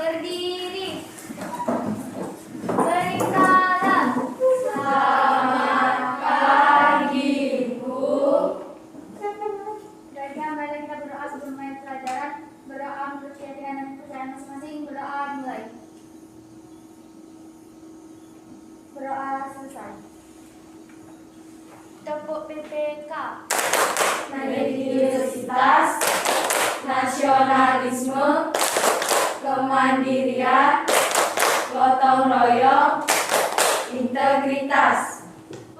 Berdiri. Bersalam. Selamat pagi, Bu. Dari mari kita berdoa sebelum mulai pelajaran. Berdoa menurut keyakinan dan kepercayaan masing-masing. Berdoa mulai. Berdoa selesai. Tepuk PPK. Religiositas, nasionalisme, kemandirian, gotong royong, integritas.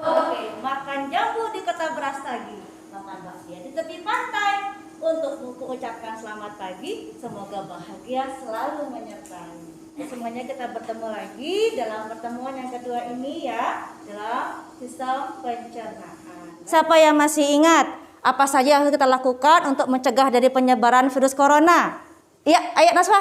Oke, makan jambu di kota Brastagi, makan bakpia di tepi pantai. Untuk buku ucapkan selamat pagi, semoga bahagia selalu menyertai. Semuanya kita bertemu lagi dalam pertemuan yang kedua ini ya, dalam sistem pencernaan. Siapa yang masih ingat apa saja yang harus kita lakukan untuk mencegah dari penyebaran virus corona? Iya, ayo Naswa.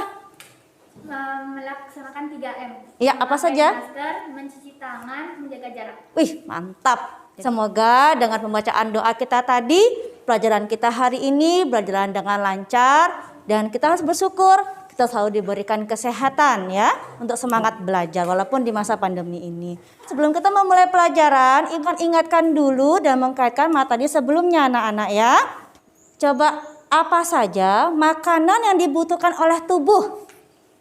Melaksanakan 3M. Iya, apa saja? Masker, mencuci tangan, menjaga jarak. Wih, mantap. Semoga dengan pembacaan doa kita tadi, pelajaran kita hari ini berjalan dengan lancar dan kita harus bersyukur kita selalu diberikan kesehatan ya untuk semangat belajar walaupun di masa pandemi ini. Sebelum kita memulai pelajaran, ingatkan dulu dan mengkaitkan materi sebelumnya anak-anak ya. Coba apa saja makanan yang dibutuhkan oleh tubuh?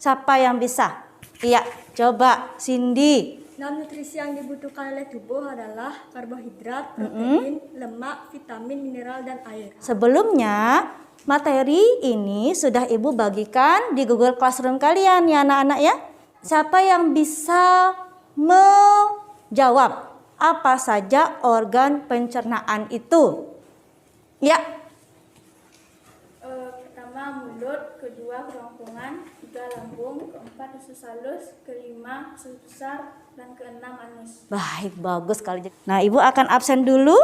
Siapa yang bisa? Iya, coba Cindy. Dalam nutrisi yang dibutuhkan oleh tubuh adalah karbohidrat, protein, lemak, vitamin, mineral, dan air. Sebelumnya, materi ini sudah Ibu bagikan di Google Classroom kalian ya anak-anak ya. Siapa yang bisa menjawab apa saja organ pencernaan itu? Ya. Pertama mulut, kedua kerongkongan, ketiga lambung, keempat usus halus, kelima usus besar, dan keenam anus. Baik, bagus sekali. Nah, Ibu akan absen dulu.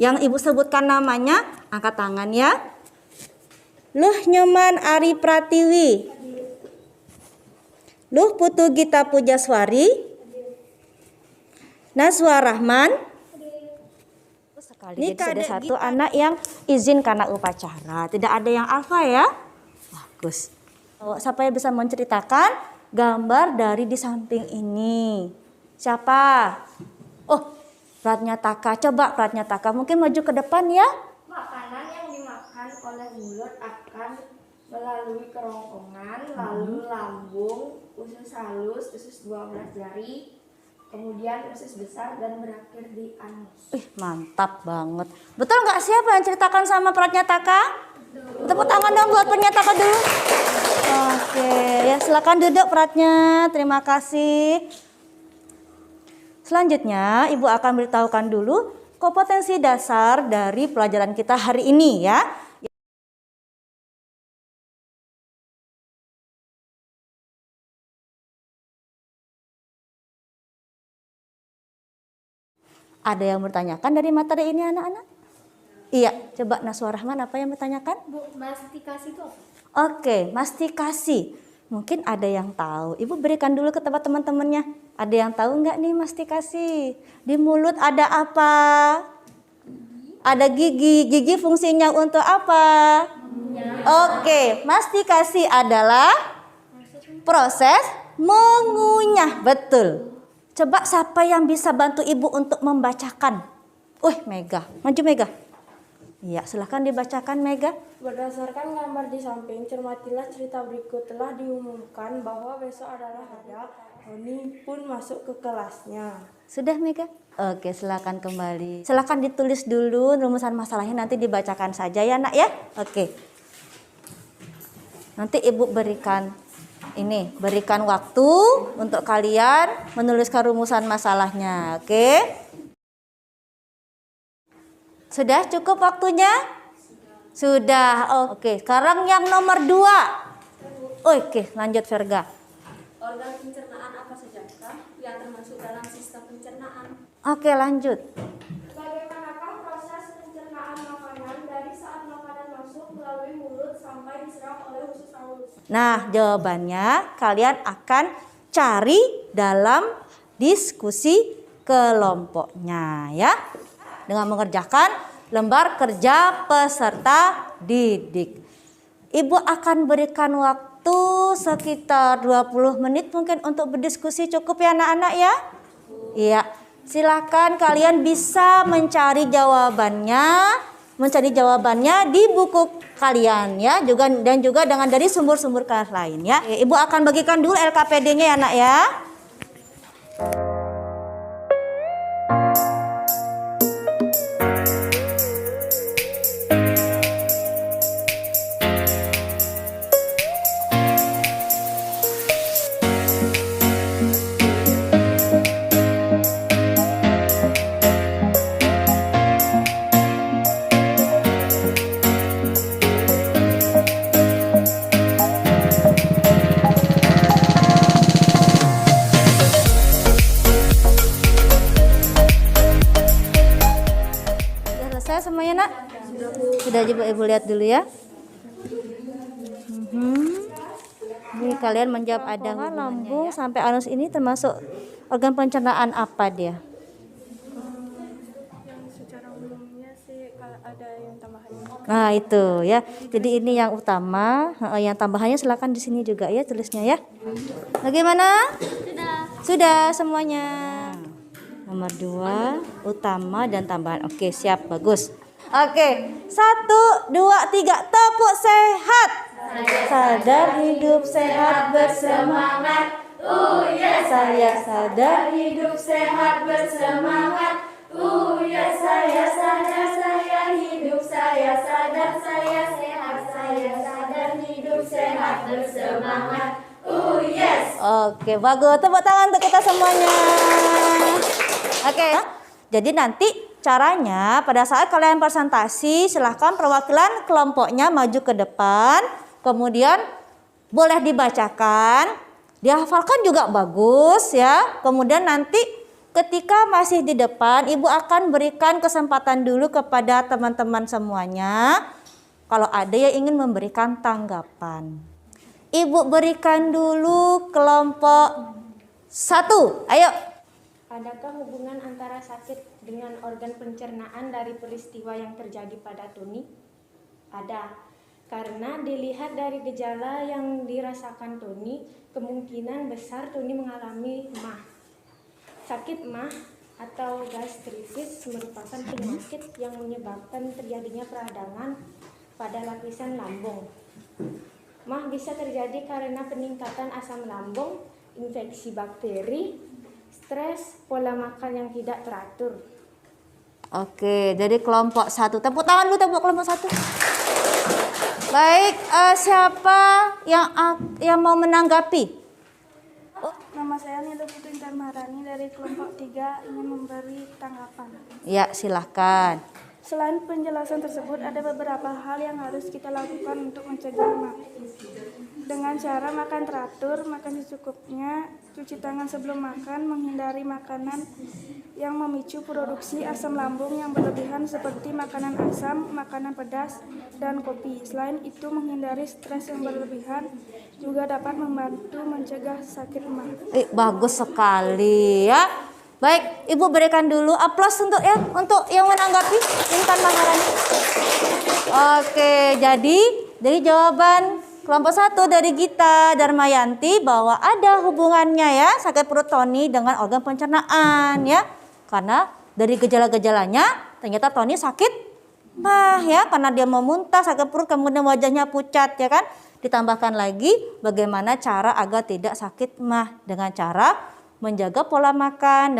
Yang Ibu sebutkan namanya, angkat tangan ya. Luh Nyoman Ari Pratiwi. Luh Putu Gita Pujaswari. Nazwa Rahman. Sekali, jadi ada satu anak yang izin karena upacara. Tidak ada yang alfa ya. Bagus. Siapa yang bisa menceritakan gambar dari di samping ini? Siapa? Oh, Pratnyataka. Coba Pratnyataka mungkin maju ke depan ya. Makanan yang dimakan oleh mulut akan melalui kerongkongan, lalu lambung, usus halus, usus 12 jari, kemudian usus besar dan berakhir di anus. Mantap banget. Betul nggak? Siapa yang ceritakan sama Pratnyataka? Tepuk tangan dong buat Pratnyataka dulu. Oke, ya silakan duduk Pratnya. Terima kasih. Selanjutnya, Ibu akan beritahukan dulu kompetensi dasar dari pelajaran kita hari ini ya. Ada yang bertanyakan dari materi ini anak-anak? Iya, coba Naswa Rahman apa yang bertanyakan? Bu, mastikasi itu apa? Oke, mastikasi. Mungkin ada yang tahu. Ibu berikan dulu ke tempat teman-temannya. Ada yang tahu nggak nih mastikasi? Di mulut ada apa? Ada gigi. Gigi fungsinya untuk apa? Oke, mastikasi adalah proses mengunyah. Betul. Coba siapa yang bisa bantu Ibu untuk membacakan? Mega. Maju Mega. Iya, silahkan dibacakan Mega. Berdasarkan gambar di samping, cermatilah cerita berikut. Telah diumumkan bahwa besok adalah hari Roni pun masuk ke kelasnya. Sudah Mega? Oke, silakan kembali. Silakan ditulis dulu rumusan masalahnya, nanti dibacakan saja ya nak ya. Oke. Nanti Ibu berikan waktu untuk kalian menuliskan rumusan masalahnya. Oke. Sudah cukup waktunya? Sudah. Oke, sekarang yang nomor 2. Oke, lanjut Verga. Organ pencernaan apa sajakah yang termasuk dalam sistem pencernaan? Oke, lanjut. Bagaimanakah proses pencernaan makanan dari saat makanan masuk melalui mulut sampai diserap oleh usus halus? Nah, jawabannya kalian akan cari dalam diskusi kelompoknya ya. Dengan mengerjakan lembar kerja peserta didik. Ibu akan berikan waktu sekitar 20 menit mungkin untuk berdiskusi, cukup ya anak-anak ya? Iya, silakan kalian bisa mencari jawabannya di buku kalian ya, dan juga dengan dari sumber-sumber kelas lain ya. Ibu akan bagikan dulu LKPD-nya ya anak ya. Selesai semuanya nak? Sudah coba ibu lihat dulu ya. Ini kalian menjawab ada lambung ya. Sampai anus ini termasuk organ pencernaan apa dia? Yang secara umumnya sih ada yang tambahannya. Nah itu ya. Jadi ini yang utama. Yang tambahannya silakan di sini juga ya tulisnya ya. Bagaimana? Sudah semuanya. Nomor 2 utama dan tambahan. Oke, siap, bagus. Oke, 1, 2, 3, tepuk sehat. Sadar hidup sehat bersemangat. Yes, saya sadar hidup sehat bersemangat. Yes, saya sadar saya hidup saya sadar saya sehat saya sadar hidup sehat bersemangat. Yes. Oke, bagus. Tepuk tangan untuk kita semuanya. Oke, jadi nanti caranya pada saat kalian presentasi silahkan perwakilan kelompoknya maju ke depan, kemudian boleh dibacakan, dihafalkan juga bagus ya. Kemudian nanti ketika masih di depan, ibu akan berikan kesempatan dulu kepada teman-teman semuanya kalau ada yang ingin memberikan tanggapan. Ibu berikan dulu kelompok 1, ayo. Adakah hubungan antara sakit dengan organ pencernaan dari peristiwa yang terjadi pada Tony? Ada, karena dilihat dari gejala yang dirasakan Tony, kemungkinan besar Tony mengalami MAH. Sakit MAH atau gastritis merupakan penyakit yang menyebabkan terjadinya peradangan pada lapisan lambung. MAH bisa terjadi karena peningkatan asam lambung, infeksi bakteri, stres, pola makan yang tidak teratur. Oke, dari kelompok 1. Tepuk tangan dulu tepuk kelompok 1. Baik, siapa yang mau menanggapi? Nama saya Nila Putri Intan Maharani dari kelompok 3 ingin memberi tanggapan. Ya, silahkan. Selain penjelasan tersebut, ada beberapa hal yang harus kita lakukan untuk mencegah MAH. Dengan cara makan teratur, makan secukupnya, cuci tangan sebelum makan, menghindari makanan yang memicu produksi asam lambung yang berlebihan seperti makanan asam, makanan pedas, dan kopi. Selain itu, menghindari stres yang berlebihan juga dapat membantu mencegah sakit MAH. Bagus sekali ya. Baik, Ibu berikan dulu aplaus untuk yang menanggapi Intan Maharani. Oke, jadi dari jawaban kelompok 1 dari Gita Darmayanti bahwa ada hubungannya ya sakit perut Tony dengan organ pencernaan ya. Karena dari gejala-gejalanya ternyata Tony sakit MAH ya, karena dia memuntah, sakit perut, kemudian wajahnya pucat ya kan. Ditambahkan lagi bagaimana cara agar tidak sakit MAH dengan cara menjaga pola makan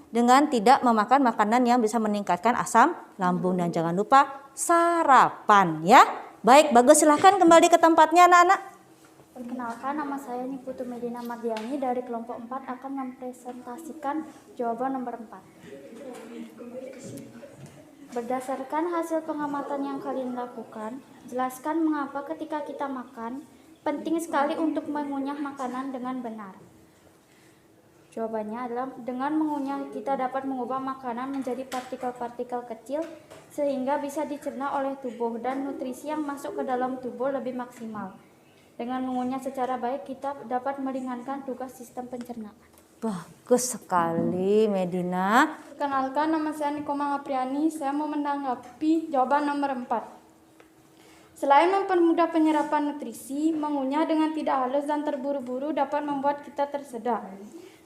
dengan tidak memakan makanan yang bisa meningkatkan asam lambung, dan jangan lupa sarapan ya. Baik, bagus, silahkan kembali ke tempatnya anak-anak. Perkenalkan, nama saya Niputu Medina Mardiani dari kelompok 4 akan mempresentasikan jawaban nomor 4. Berdasarkan hasil pengamatan yang kalian lakukan, jelaskan mengapa ketika kita makan, penting sekali untuk mengunyah makanan dengan benar. Jawabannya adalah dengan mengunyah kita dapat mengubah makanan menjadi partikel-partikel kecil sehingga bisa dicerna oleh tubuh dan nutrisi yang masuk ke dalam tubuh lebih maksimal. Dengan mengunyah secara baik kita dapat meringankan tugas sistem pencernaan. Bagus sekali Medina. Perkenalkan, nama saya Nikoma Apriani. Saya mau menanggapi jawaban nomor 4. Selain mempermudah penyerapan nutrisi, mengunyah dengan tidak halus dan terburu-buru dapat membuat kita tersedak.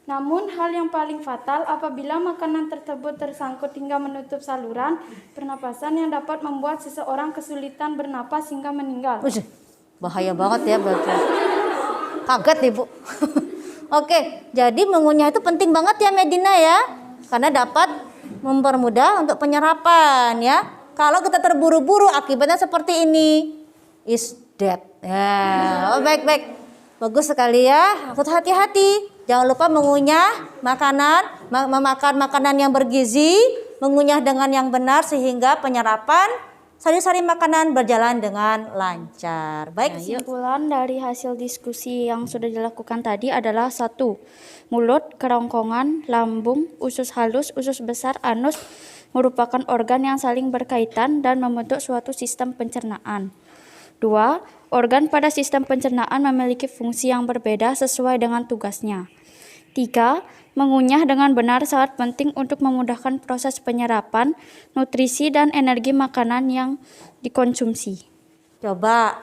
Namun, hal yang paling fatal apabila makanan tersebut tersangkut hingga menutup saluran pernapasan yang dapat membuat seseorang kesulitan bernapas hingga meninggal. Ush, bahaya banget ya berarti. Kaget Ibu. Oke, jadi mengunyah itu penting banget ya Medina ya. Karena dapat mempermudah untuk penyerapan ya. Kalau kita terburu-buru akibatnya seperti ini, is dead. Ya, baik. Bagus sekali ya. Harus hati-hati. Jangan lupa mengunyah makanan, memakan makanan yang bergizi, mengunyah dengan yang benar sehingga penyerapan sari-sari makanan berjalan dengan lancar. Baik, Kesimpulan dari hasil diskusi yang sudah dilakukan tadi adalah 1. Mulut, kerongkongan, lambung, usus halus, usus besar, anus merupakan organ yang saling berkaitan dan membentuk suatu sistem pencernaan. 2. Organ pada sistem pencernaan memiliki fungsi yang berbeda sesuai dengan tugasnya. 3. Mengunyah dengan benar sangat penting untuk memudahkan proses penyerapan, nutrisi, dan energi makanan yang dikonsumsi. coba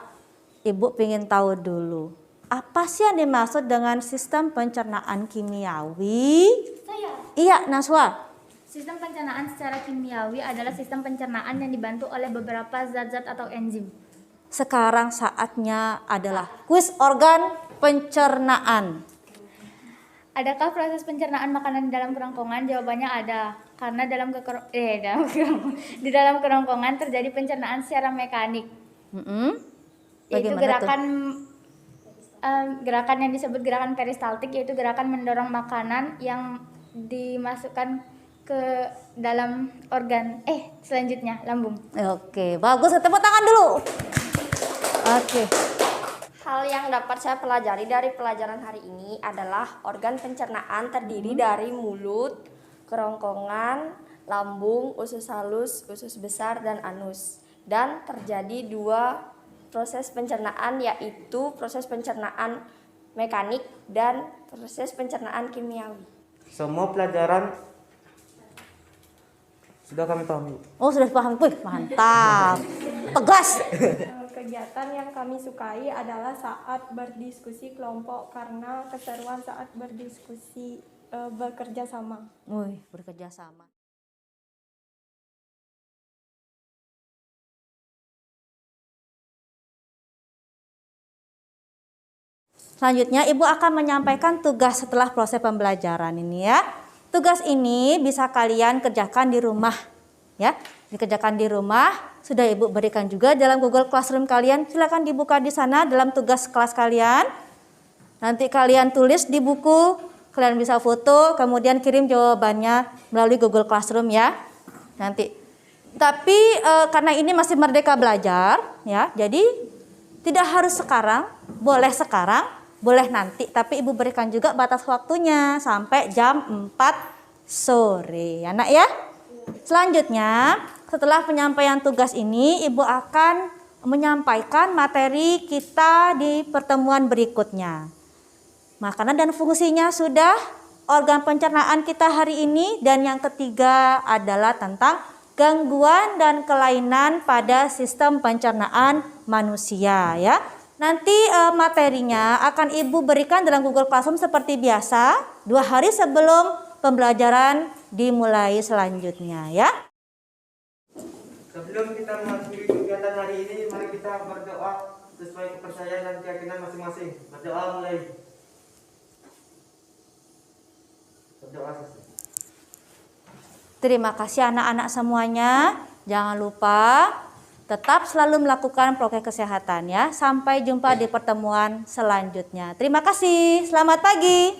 Ibu pengen tahu dulu. Apa sih yang dimaksud dengan sistem pencernaan kimiawi? Iya, Naswa. Sistem pencernaan secara kimiawi adalah sistem pencernaan yang dibantu oleh beberapa zat-zat atau enzim. Sekarang saatnya adalah kuis organ pencernaan. Adakah proses pencernaan makanan di dalam kerongkongan? Jawabannya ada. Karena di dalam kerongkongan terjadi pencernaan secara mekanik. Yaitu gerakan yang disebut gerakan peristaltik, yaitu gerakan mendorong makanan yang dimasukkan ke dalam organ selanjutnya lambung. Oke, bagus. Tepuk tangan dulu. Oke. Hal yang dapat saya pelajari dari pelajaran hari ini adalah organ pencernaan terdiri dari mulut, kerongkongan, lambung, usus halus, usus besar, dan anus. Dan terjadi 2 proses pencernaan, yaitu proses pencernaan mekanik dan proses pencernaan kimiawi. Semua pelajaran sudah kami pahami. Oh, sudah paham. Wih, mantap. Tegas. Kegiatan yang kami sukai adalah saat berdiskusi kelompok karena keseruan saat berdiskusi bekerja sama. Wih, bekerja sama. Selanjutnya Ibu akan menyampaikan tugas setelah proses pembelajaran ini ya. Tugas ini bisa kalian kerjakan di rumah ya. Dikerjakan di rumah, sudah Ibu berikan juga dalam Google Classroom kalian. Silakan dibuka di sana dalam tugas kelas kalian. Nanti kalian tulis di buku, kalian bisa foto, kemudian kirim jawabannya melalui Google Classroom ya. Nanti. Tapi karena ini masih merdeka belajar ya. Jadi tidak harus sekarang, boleh sekarang, boleh nanti, tapi Ibu berikan juga batas waktunya sampai jam 4 sore ya nak ya. Selanjutnya setelah penyampaian tugas ini Ibu akan menyampaikan materi kita di pertemuan berikutnya. Makanan dan fungsinya sudah, organ pencernaan kita hari ini, dan yang ketiga adalah tentang gangguan dan kelainan pada sistem pencernaan manusia ya. Nanti materinya akan Ibu berikan dalam Google Classroom seperti biasa 2 hari sebelum pembelajaran dimulai selanjutnya ya. Sebelum kita mengakhiri kegiatan hari ini, mari kita berdoa sesuai kepercayaan dan keyakinan masing-masing. Berdoa mulai. Berdoa selesai. Terima kasih anak-anak semuanya. Jangan lupa tetap selalu melakukan prokes kesehatan ya. Sampai jumpa di pertemuan selanjutnya. Terima kasih. Selamat pagi.